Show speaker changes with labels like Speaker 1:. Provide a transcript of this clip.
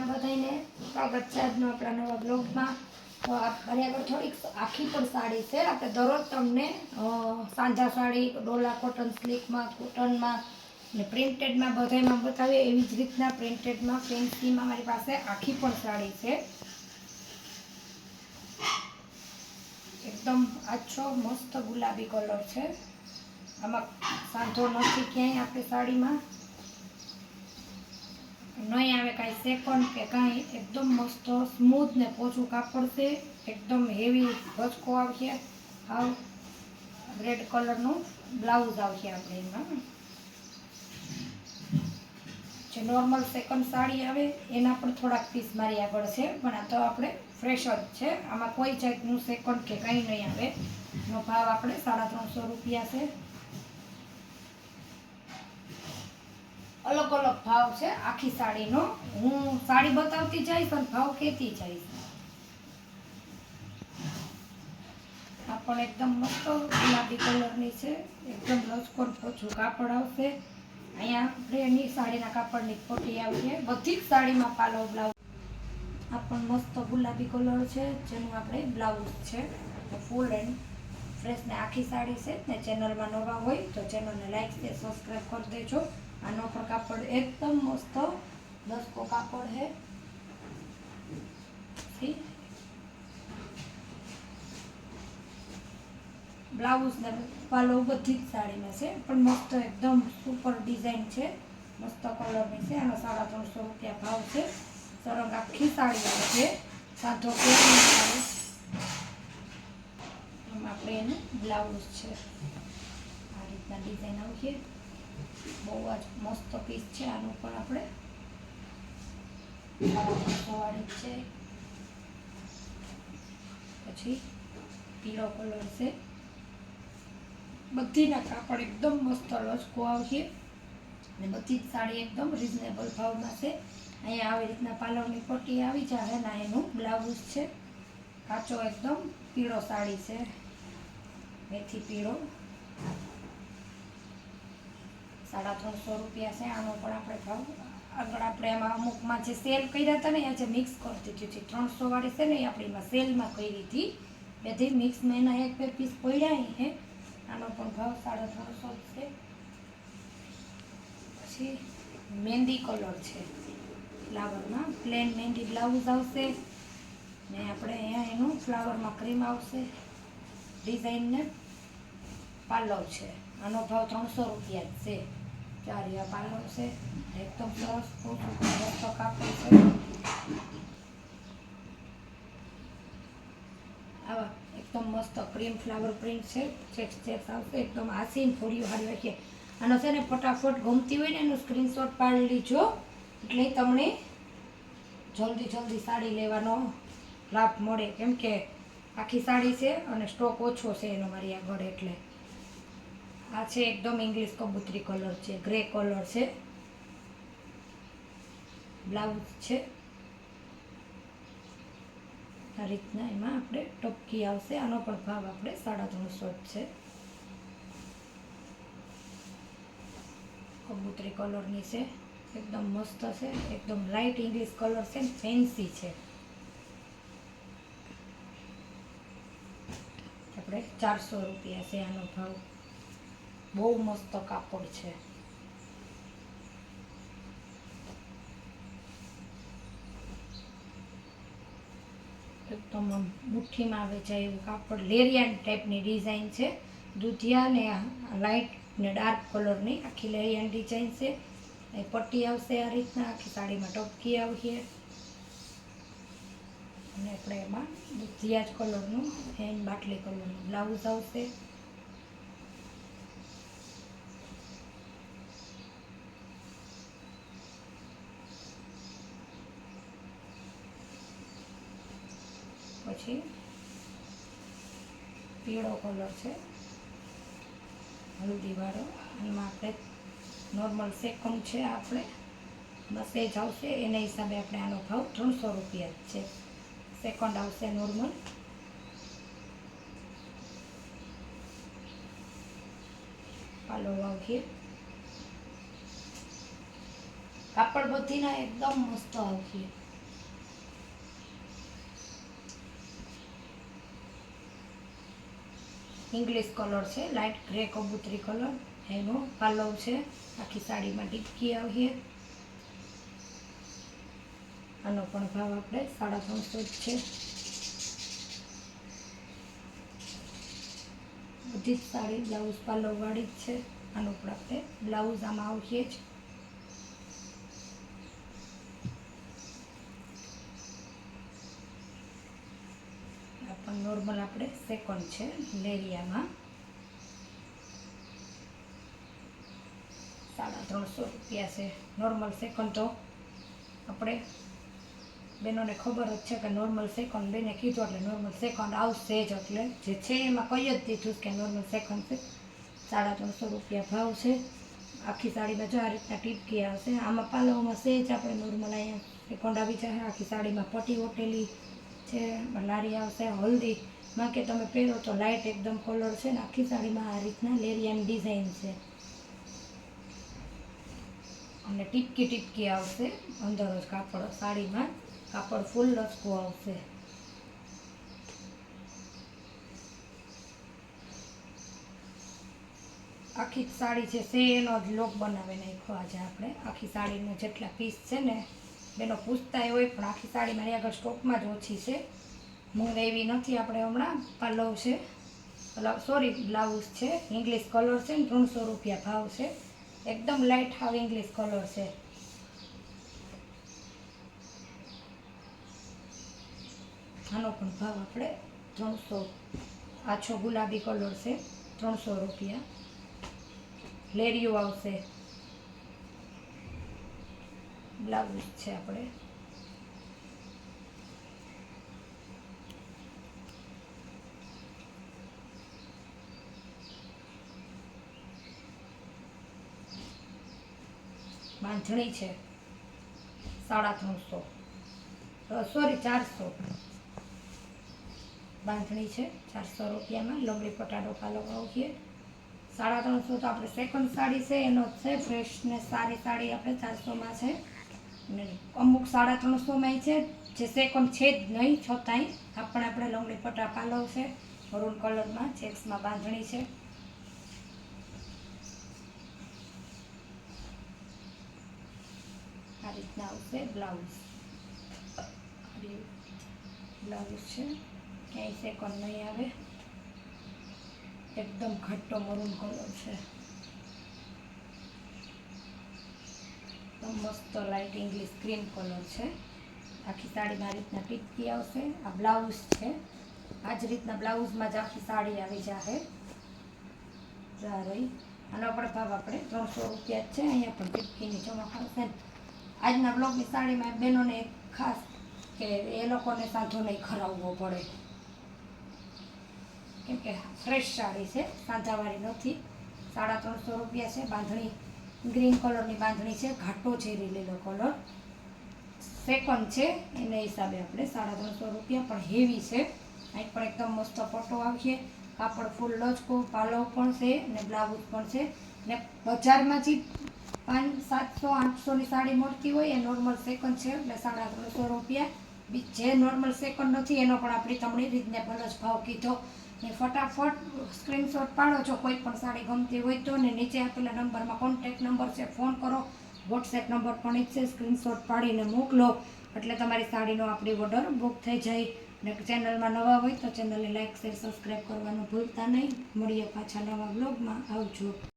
Speaker 1: રામ બધાને સ્વાગત છે આજનો આપણા નવા બ્લોગમાં। તો મારી આગળ થોડીક આખી પણ સાડી છે। આપણે દરરોજ તમને સાંજા સાડી, ડોલા કોટન સિલ્કમાં, કોટનમાં ને પ્રિન્ટેડમાં બધામાં બતાવીએ। એવી જ રીતના પ્રિન્ટેડમાં, ફેન્સીમાં મારી પાસે આખી પણ સાડી છે। એકદમ આછો મસ્ત ગુલાબી કલર છે। આમાં સાંધો નથી ક્યાંય આપણી સાડીમાં, નહીં આવે કાંઈ સેકન્ડ કે કાંઈ। એકદમ મસ્ત સ્મૂથ ને પોચું કાપડ છે। એકદમ હેવી ભચકો આવશે। હાવ રેડ કલરનું બ્લાઉઝ આવશે આપણે એમાં। જે નોર્મલ સેકન્ડ સાડી આવે એના પણ થોડાક પીસ મારી આગળ છે, પણ આ તો આપણે ફ્રેશ જ છે। આમાં કોઈ જાતનું સેકન્ડ કે કંઈ નહીં આવે। એનો ભાવ આપણે 350 રૂપિયા છે। અલગ અલગ ભાવ છે આખી સાડીનો। હું સાડી બતાવતી જઈશ અને ભાવ કહેતી જઈશ। આ પણ એકદમ મસ્ત ગુલાબી કલરની છે। એકદમ લચકોન પોચું કાપડ આવશે। અહીંયા આપણે એની સાડીના કાપડની પટ્ટી આવશે। બધી જ સાડીમાં પાલો બ્લાઉઝ। આ પણ મસ્ત ગુલાબી કલર છે, જેનું આપણે બ્લાઉઝ છે ફૂલ એન્ડ ફ્રેશ ને આખી સાડી છે ને। ચેનલમાં નવા હોય તો ચેનલને લાઈક છે, સબસ્ક્રાઈબ કરી દેજો। આનો પણ કાપડ એકદમ મસ્ત લચકો કાપડ છે। બ્લાઉઝ ને પાલો બધી જ સાડીમાં છે, પણ મસ્ત એકદમ સુપર ડિઝાઇન છે, મસ્ત કલરની છે। આનો 350 રૂપિયા ભાવ છે। સરંગ આખી સાડી આવે છે, સાંધો ક્યાંય નહીં આવે। એમ આપણે એનું બ્લાઉઝ છે, આ રીતના ડિઝાઇન આવશે। બહુ જ મસ્ત પીસ છે। આનું પણ આપણે 350 વાળી છે। પછી પીળો કલર છે। બધીના કાપડ એકદમ મસ્ત લચકો આવશે ને બધી જ સાડી એકદમ રિઝનેબલ ભાવમાં છે। અહીંયા આવી રીતના પાલવની પટ્ટી આવી જાય ને એનું બ્લાઉઝ છે। કાચો એકદમ પીળો સાડી છે, મેથી પીળો, 350 રૂપિયા છે। આનો પણ આપણે ભાવ આગળ આપણે એમાં અમુકમાં જે સેલ કર્યા હતા ને, આજે મિક્સ કરી દીધી હતી। 300 વાળી છે ને એ આપણે એમાં સેલમાં કરી હતી, બધી મિક્સમાં એના એક બે પીસ પડ્યા છે। આનો પણ ભાવ 350 છે। પછી મહેંદી કલર છે, ફ્લાવરમાં પ્લેન મહેંદી બ્લાઉઝ આવશે ને આપણે અહીંયા એનું ફ્લાવરમાં ક્રીમ આવશે ડિઝાઇન ને પાલવ છે। આનો ભાવ 300 રૂપિયા જ છે। ચારિયા પાલવ છે, એકદમ સરસ મસ્ત કાપડ છે। આવા એકદમ મસ્ત ક્રીમ ફ્લાવર પ્રિન્ટ છે, ચેક્સ ચેક્સ આવશે, એકદમ આસીન ફોડીઓ હારી રાખીએ। આનો છે ને ફટાફટ ગમતી હોય ને એનો સ્ક્રીનશોટ પાડી લીજો, એટલે તમને જલ્દી સાડી લેવાનો લાભ મળે। કેમ કે આખી સાડી છે અને સ્ટોક ઓછો છે એનો મારી આગળ। એટલે આ છે એકદમ ઇંગ્લિશ કબૂતરી કલર છે, ગ્રે કલર છે, બ્લાઉઝ છે આ રીતના। એમાં આપણે ટપકી આવશે। આનો પણ ભાવ આપણે 350 છે। કબૂતરી કલરની છે, એકદમ મસ્ત છે, એકદમ લાઇટ ઇંગ્લિશ કલર છે, ફેન્સી છે। આપણે 400 રૂપિયા છે આનો ભાવ। બહુ મસ્ત કાપડ છે। એકદમ મુઠ્ઠીમાં આવે છે એવું કાપડ, લેરિયાન ટાઈપની ડિઝાઇન છે। દૂધિયા ને લાઇટ ને ડાર્ક કલરની આખી લેરિયાન ડિઝાઇન છે। એ પટ્ટી આવશે આ રીતના, આખી સાડીમાં ટપકી આવશે અને આપણે એમાં દૂધિયા જ કલરનું એન્ડ બાટલી કલરનું બ્લાઉઝ આવશે। પછી પીળો કલર છે, હલ્દીવાળો, એમાં આપણે નોર્મલ સેકન્ડ છે, આપણે મેસેજ આવશે એના હિસાબે આપણે આનો ભાવ 300 રૂપિયા જ છે। સેકન્ડ આવશે નોર્મલ। પાલો આવશે, કાપડ બધીના એકદમ મસ્ત આવશે। ઇંગ્લિશ કલર છે, લાઇટ ગ્રે કબૂતરી કલર. એનો પાલવ છે. આખી સાડીમાં ટીપકી આવીએ. આનો પણ ભાવ આપણે 350 જ છે. બધી જ સાડી બ્લાઉઝ પાલવવાળી જ છે. આનું પણ આપણે બ્લાઉઝ આમાં આવીએ જ. આ પણ નોર્મલ આપણે સેકન્ડ છે લેરિયામાં. 350 રૂપિયા છે નોર્મલ સેકન્ડ. તો આપણે બેનોને ખબર જ છે કે નોર્મલ સેકન્ડ, બેને કીધું એટલે નોર્મલ સેકન્ડ આવશે જ. એટલે જે છે એમાં કહી જ દીધું કે નોર્મલ સેકન્ડ છે. 350 રૂપિયા ભાવ છે. આખી સાડીમાં જો આ રીતના ટીપકી આવશે. આમાં પાલવમાં સેજ આપણે નોર્મલ અહીંયા સેકન્ડ આવી જાય. આખી સાડીમાં પટ્ટી ઓટેલી છે, લારી આવશે. હલ્દીમાં કે તમે પહેરો તો લાઇટ એકદમ કલર છે ને આખી સાડીમાં આ રીતના લેરિયાની ડિઝાઇન છે. અને ટીપકી ટીપકી આવશે અંદર જ કાપડ. સાડીમાં કાપડ ફૂલ લચકો આવશે. આખી સાડી છે એનો જ લોક બનાવી નાખ્યો આજે આપણે. આખી સાડીનો જેટલા પીસ છે ને બેનો પૂછતા હોય, પણ આખી સાડી મારી આગળ સ્ટોકમાં જ ઓછી છે. મંગાવી નથી આપણે હમણાં. પાલવ છે, સોરી બ્લાઉઝ છે, ઇંગ્લિશ કલર છે ને 300 રૂપિયા ભાવ છે. એકદમ લાઇટ હાવ ઇંગ્લિશ કલર છે. આનો પણ ભાવ આપણે 300. આછો ગુલાબી કલર છે, 300 રૂપિયા. લેરિયું આવશે. બ્લાઉઝ છે આપણે. બાંધણી છે 350, સોરી 400. બાંધણી છે 400 રૂપિયામાં. લંગડી પટાડો પાલવ આવીએ. 350 તો આપણે સેકન્ડ સાડી છે એનો જ છે. ફ્રેશ ને સારી સાડી આપણે 400માં છે. અને અમુક 350માં છે જે સેકન્ડ છે જ નહીં, છતાંય આપણે લંગડી પટા પાલવ છે મરૂન કલરમાં. ચેક્સમાં બાંધણી છે. આ રીતના આવશે બ્લાઉઝ. બ્લાઉઝ છે, ક્યાંય સેકન્ડ નહીં આવે. એકદમ ઘટ્ટો મરૂન કલર છે. મસ્ત લાઇટ ઇંગ્લિશ ક્રીમ કલર છે. આખી સાડીમાં આ રીતના ટીપકી આવશે. આ બ્લાઉઝ છે. આ જ રીતના બ્લાઉઝમાં જ આખી સાડી આવી જશે. રહી આનો પણ ભાવ આપણે 300 રૂપિયા જ છે. અહીંયા પણ ટીપકીની ચમક આવશે. આજના બ્લોગની સાડીમાં બહેનોને એક ખાસ કે એ લોકોને સાંધો નહીં ખરાવવો પડે, કેમ કે ફ્રેશ સાડી છે, સાંધાવાળી નથી. 350 રૂપિયા છે. બાંધણી ગ્રીન કલરની બાંધણી છે, ઘાટો ઝેરી લીલો કલર. સેકન્ડ છે એને હિસાબે આપણે 350 રૂપિયા. પણ હેવી છે. અહીં પણ એકદમ મસ્ત પટ્ટો આવીએ. કાપડ ફૂલ લચકો, પાલવ પણ છે અને બ્લાઉઝ પણ છે. ને બજારમાંથી 500-700-800ની સાડી મળતી હોય એ નોર્મલ સેકન્ડ છે એટલે 350 રૂપિયા. જે નોર્મલ સેકન્ડ નથી એનો પણ આપણી તમને રીઝનેબલ જ ભાવ કીધો. ને ફટાફટ સ્ક્રીનશોટ પાડો છો કોઈ પણ સાડી ગમતી હોય તો. ને નીચે આપેલા નંબરમાં કોન્ટેક્ટ નંબર છે, ફોન કરો. વોટ્સએપ નંબર પણ જ છે, સ્ક્રીનશોટ પાડીને મોકલો એટલે તમારી સાડીનો આપણી ઓર્ડર બુક થઈ જાય. ને ચેનલમાં નવા હોય તો ચેનલને લાઇક શેર સબસ્ક્રાઈબ કરવાનું ભૂલતા નહીં. મળીએ પાછા નવા બ્લોગમાં. આવજો.